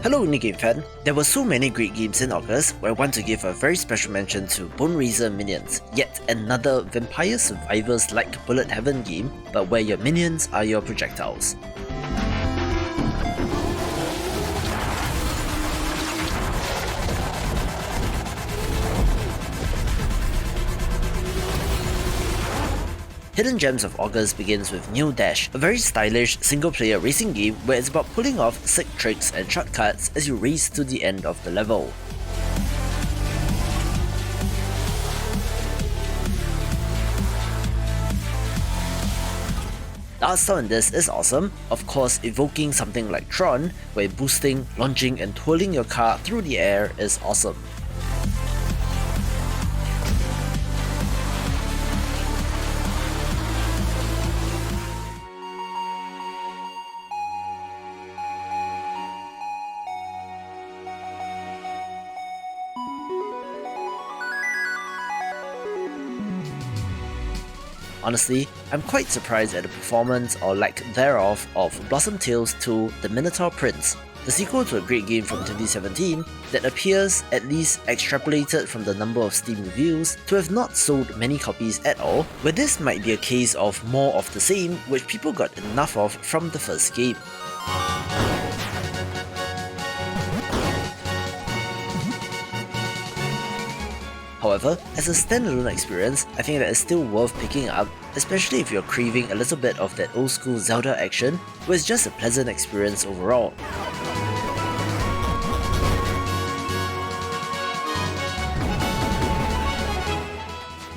Hello Indie fan, there were so many great games in August where I want to give a very special mention to Boneraiser Minions, yet another Vampire Survivors-like bullet heaven game, but where your minions are your projectiles. Hidden Gems of August begins with Neodash, a very stylish single-player racing game where it's about pulling off sick tricks and shortcuts as you race to the end of the level. The art style in this is awesome, of course evoking something like Tron, where boosting, launching and twirling your car through the air is awesome. Honestly, I'm quite surprised at the performance or lack thereof of Blossom Tales 2 The Minotaur Prince, the sequel to a great game from 2017 that appears, at least extrapolated from the number of Steam reviews, to have not sold many copies at all, where this might be a case of more of the same which people got enough of from the first game. However, as a standalone experience, I think that it's still worth picking up, especially if you're craving a little bit of that old school Zelda action, where it's just a pleasant experience overall.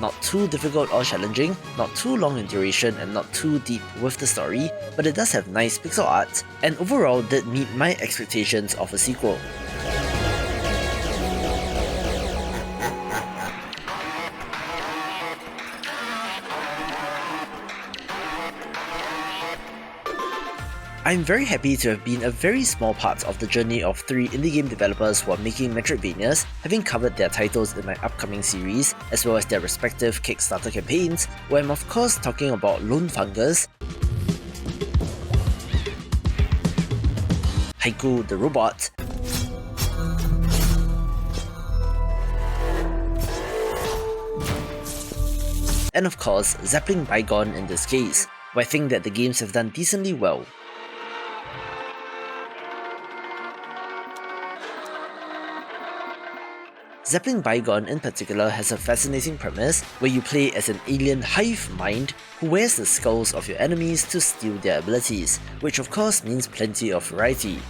Not too difficult or challenging, not too long in duration and not too deep with the story, but it does have nice pixel art, and overall did meet my expectations of a sequel. I'm very happy to have been a very small part of the journey of 3 indie game developers who are making Metroidvanias, having covered their titles in my upcoming series, as well as their respective Kickstarter campaigns, where I'm of course talking about Lone Fungus, Haiku the Robot, and of course Zapling Bygone in this case, where I think that the games have done decently well. Zapling Bygone in particular has a fascinating premise where you play as an alien hive mind who wears the skulls of your enemies to steal their abilities, which of course means plenty of variety.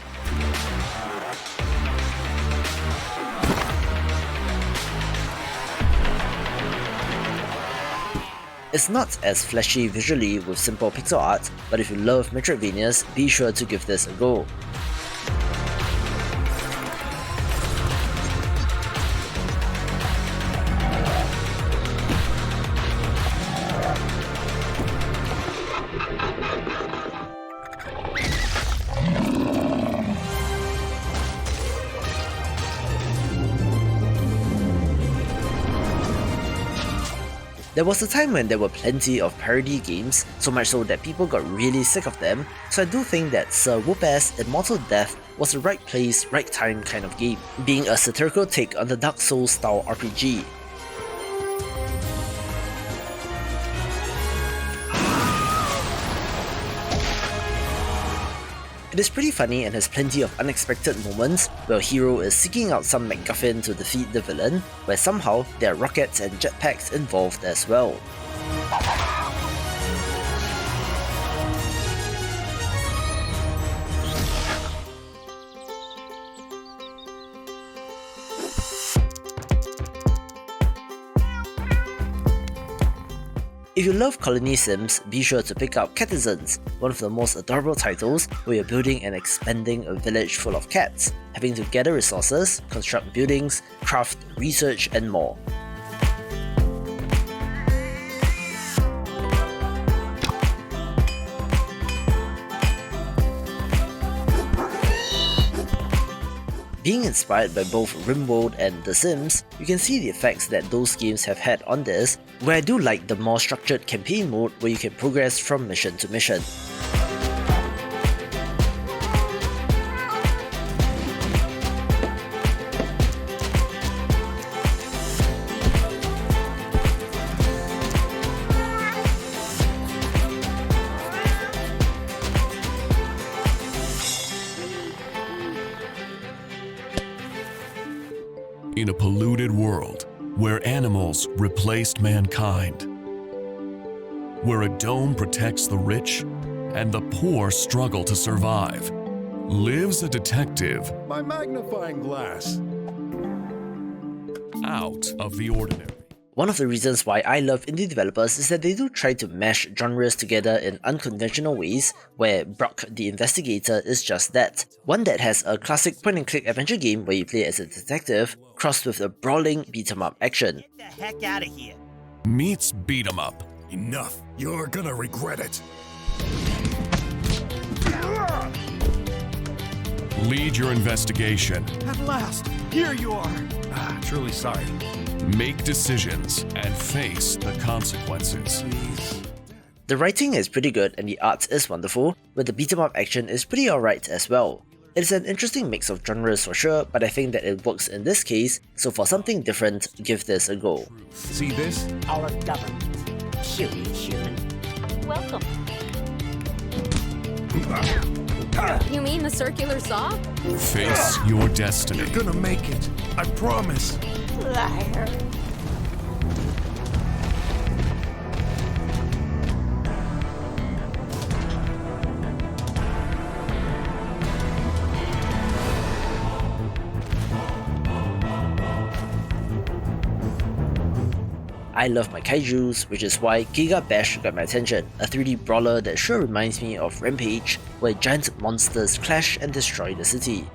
It's not as flashy visually with simple pixel art, but if you love Metroidvanias, be sure to give this a go. There was a time when there were plenty of parody games, so much so that people got really sick of them, so I do think that Sir Whoopass Immortal Death was the right place, right time kind of game, being a satirical take on the Dark Souls style RPG. It is pretty funny and has plenty of unexpected moments where a hero is seeking out some MacGuffin to defeat the villain, where somehow there are rockets and jetpacks involved as well. If you love colony sims, be sure to pick up Catizens, one of the most adorable titles where you're building and expanding a village full of cats, having to gather resources, construct buildings, craft, research, and more. Being inspired by both RimWorld and The Sims, you can see the effects that those games have had on this, where I do like the more structured campaign mode where you can progress from mission to mission. In a polluted world where animals replaced mankind, where a dome protects the rich and the poor struggle to survive, lives a detective. My magnifying glass. Out of the ordinary. One of the reasons why I love indie developers is that they do try to mash genres together in unconventional ways, where BROK the InvestiGator is just that. One that has a classic point-and-click adventure game where you play as a detective, crossed with a brawling beat-em-up action. Get the heck out of here! Meets beat 'em up. Enough. You're gonna regret it. Lead your investigation. At last, here you are. Truly sorry. Make decisions and face the consequences. The writing is pretty good and the art is wonderful, but the beat-em-up action is pretty alright as well. It's an interesting mix of genres for sure, but I think that it works in this case, so for something different, give this a go. See this? Our government. Cutie human. Welcome. You mean the circular saw? Face your destiny. You're gonna make it. I promise. Liar. I love my kaijus, which is why GigaBash got my attention, a 3D brawler that sure reminds me of Rampage, where giant monsters clash and destroy the city.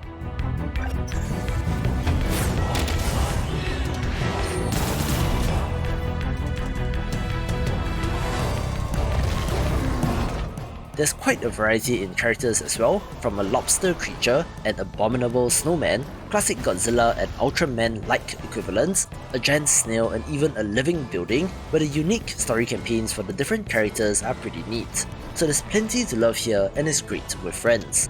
There's quite a variety in characters as well, from a lobster creature, an abominable snowman, classic Godzilla and Ultraman-like equivalents, a giant snail and even a living building, but the unique story campaigns for the different characters are pretty neat. So there's plenty to love here and it's great with friends.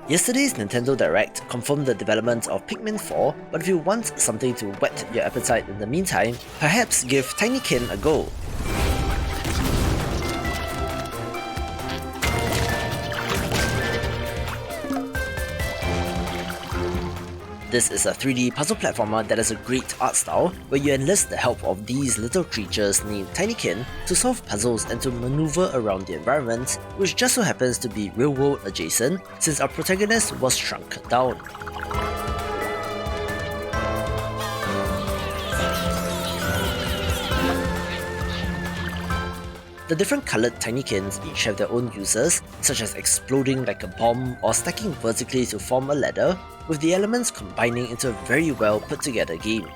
Yesterday's Nintendo Direct confirmed the development of Pikmin 4, but if you want something to whet your appetite in the meantime, perhaps give Tinykin a go. This is a 3D puzzle platformer that has a great art style, where you enlist the help of these little creatures named Tinykin to solve puzzles and to maneuver around the environment, which just so happens to be real-world adjacent, since our protagonist was shrunk down. The different coloured Tinykins each have their own uses, such as exploding like a bomb or stacking vertically to form a ladder, with the elements combining into a very well put together game.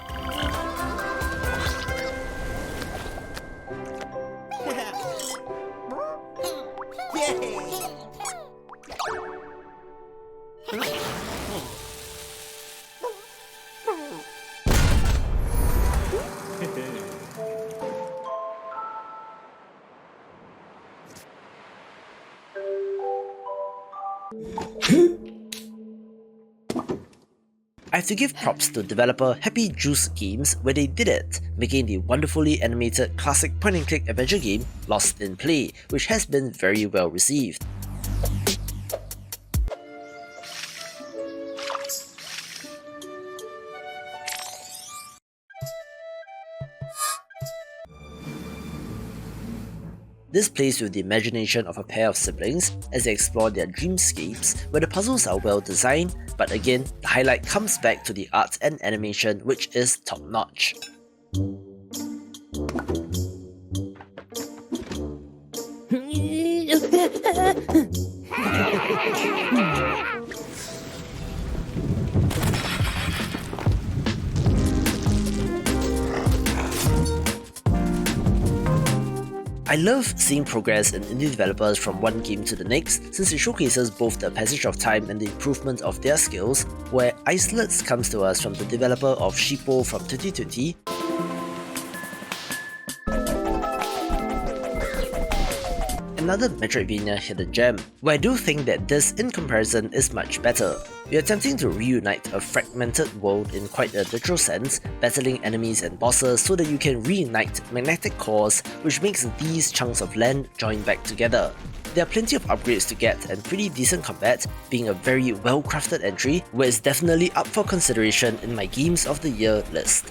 I have to give props to developer Happy Juice Games where they did it, making the wonderfully animated classic point-and-click adventure game Lost in Play, which has been very well received. This plays with the imagination of a pair of siblings as they explore their dreamscapes, where the puzzles are well designed, but again, the highlight comes back to the art and animation, which is top-notch. I I love seeing progress in indie developers from one game to the next, since it showcases both the passage of time and the improvement of their skills, where Isolates comes to us from the developer of Sheepo from 2020, another Metroidvania hidden gem, where I do think that this in comparison is much better. We are attempting to reunite a fragmented world in quite a literal sense, battling enemies and bosses so that you can reunite magnetic cores, which makes these chunks of land join back together. There are plenty of upgrades to get and pretty decent combat, being a very well crafted entry where it's definitely up for consideration in my Games of the Year list.